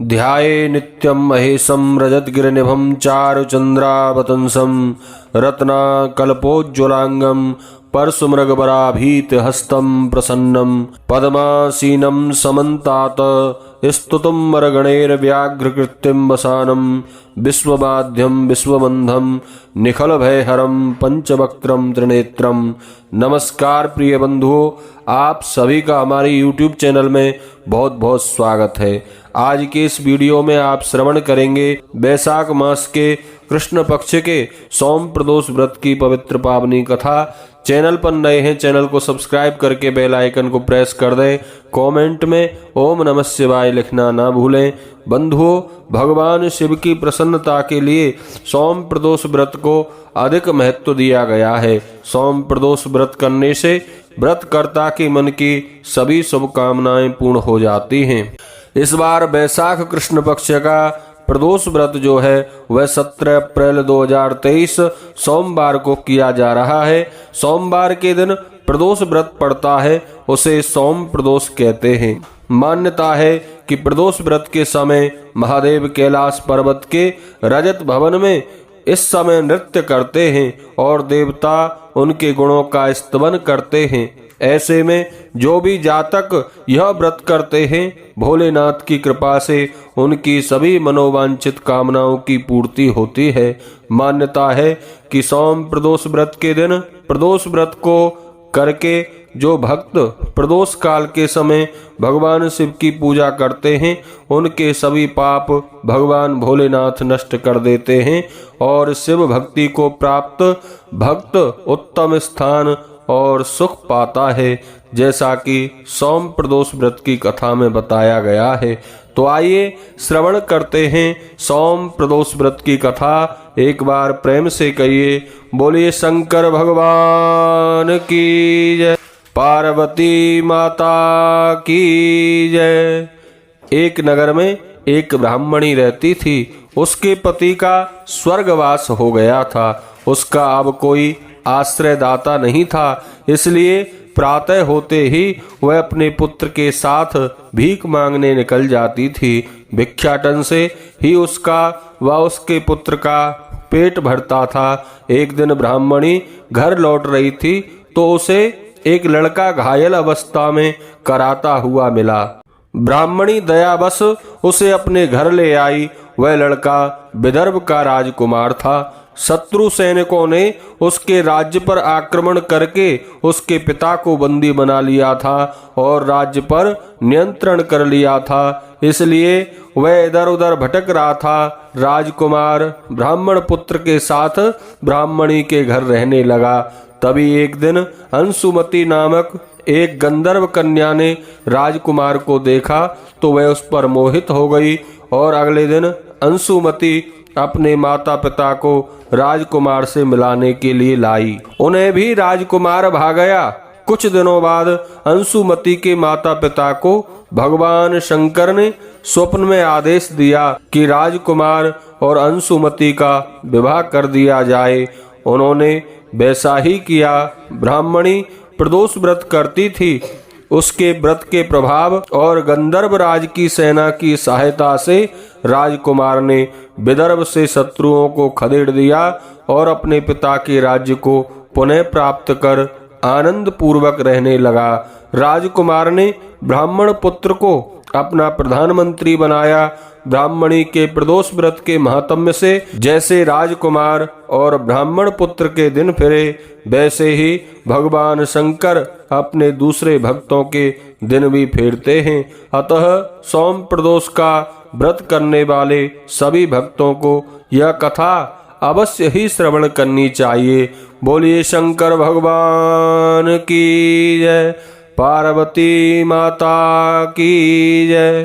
ध्याये नित्यं महेशं रजतगिरिनिभं चारुचन्द्रावतंसं रत्नाकल्पोज्ज्वलांगं परशुमृगबराभीतहस्तं प्रसन्नं पद्मासीनं समन्तात स्तुतं मरगणैर्व्याघ्रकृत्यं वसानं विश्वबाध्यं विश्वबन्धं निखलभयहरं पंचवक्त्रं त्रिनेत्रं। नमस्कार प्रिय बंधुओं, आप सभी का हमारे YouTube चैनल में बहुत बहुत स्वागत है। आज के इस वीडियो में आप श्रवण करेंगे वैशाख मास के कृष्ण पक्ष के सोम प्रदोष व्रत की पवित्र पावनी कथा। चैनल पर नए हैं, चैनल को सब्सक्राइब करके बेल आइकन को प्रेस कर दें। कमेंट में ओम नमः शिवाय लिखना ना भूलें। बंधुओं, भगवान शिव की प्रसन्नता के लिए सोम प्रदोष व्रत को अधिक महत्व दिया गया है। सोम प्रदोष व्रत करने से व्रतकर्ता के मन की सभी शुभकामनाएं पूर्ण हो जाती हैं। इस बार वैशाख कृष्ण पक्ष का प्रदोष व्रत जो है वह 17 अप्रैल 2023 सोमवार को किया जा रहा है। सोमवार के दिन प्रदोष व्रत पड़ता है, उसे सोम प्रदोष कहते हैं। मान्यता है कि प्रदोष व्रत के समय महादेव कैलाश पर्वत के रजत भवन में इस समय नृत्य करते हैं और देवता उनके गुणों का स्तवन करते हैं। ऐसे में जो भी जातक यह व्रत करते हैं, भोलेनाथ की कृपा से उनकी सभी मनोवांछित कामनाओं की पूर्ति होती है। मान्यता है कि सोम प्रदोष व्रत के दिन प्रदोष व्रत को करके जो भक्त प्रदोष काल के समय भगवान शिव की पूजा करते हैं, उनके सभी पाप भगवान भोलेनाथ नष्ट कर देते हैं और शिव भक्ति को प्राप्त भक्त उत्तम स्थान और सुख पाता है, जैसा कि सोम प्रदोष व्रत की कथा में बताया गया है। तो आइए श्रवण करते हैं सोम प्रदोष व्रत की कथा। एक बार प्रेम से कहिए, बोलिए शंकर भगवान की जय, पार्वती माता की जय। एक नगर में एक ब्राह्मणी रहती थी। उसके पति का स्वर्गवास हो गया था। उसका अब कोई आश्रयदाता नहीं था, इसलिए प्रातः होते ही वह अपने पुत्र के साथ भीख मांगने निकल जाती थी। भिक्षाटन से ही उसका व उसके पुत्र का पेट भरता था। एक दिन ब्राह्मणी घर लौट रही थी तो उसे एक लड़का घायल अवस्था में कराता हुआ मिला। ब्राह्मणी दयावश उसे अपने घर ले आई। वह लड़का विदर्भ का राजकुमार था। शत्रु सैनिकों ने उसके राज्य पर आक्रमण करके उसके पिता को बंदी बना लिया था और राज्य पर नियंत्रण कर लिया था, इसलिए वह इधर उधर भटक रहा था। राजकुमार ब्राह्मण पुत्र के साथ ब्राह्मणी के घर रहने लगा। तभी एक दिन अंशुमती नामक एक गंधर्व कन्या ने राजकुमार को देखा तो वह उस पर मोहित हो गई और अगले दिन अंशुमती अपने माता पिता को राजकुमार से मिलाने के लिए लाई। उन्हें भी राजकुमार भा गया। कुछ दिनों बाद अंशुमती के माता पिता को भगवान शंकर ने स्वप्न में आदेश दिया कि राजकुमार और अंशुमती का विवाह कर दिया जाए। उन्होंने वैसा ही किया। ब्राह्मणी प्रदोष व्रत करती थी। उसके व्रत के प्रभाव और गंधर्व राज की सेना की सहायता से राजकुमार ने विदर्भ से शत्रुओं को खदेड़ दिया और अपने पिता के राज्य को पुनः प्राप्त कर आनंद पूर्वक रहने लगा। राजकुमार ने ब्राह्मण पुत्र को अपना प्रधानमंत्री बनाया। ब्राह्मणी के प्रदोष व्रत के महात्म्य से जैसे राजकुमार और ब्राह्मण पुत्र के दिन फिरे, वैसे ही भगवान शंकर अपने दूसरे भक्तों के दिन भी फेरते हैं। अतः सोम प्रदोष का व्रत करने वाले सभी भक्तों को यह कथा अवश्य ही श्रवण करनी चाहिए। बोलिए शंकर भगवान की जय, पार्वती माता की जय।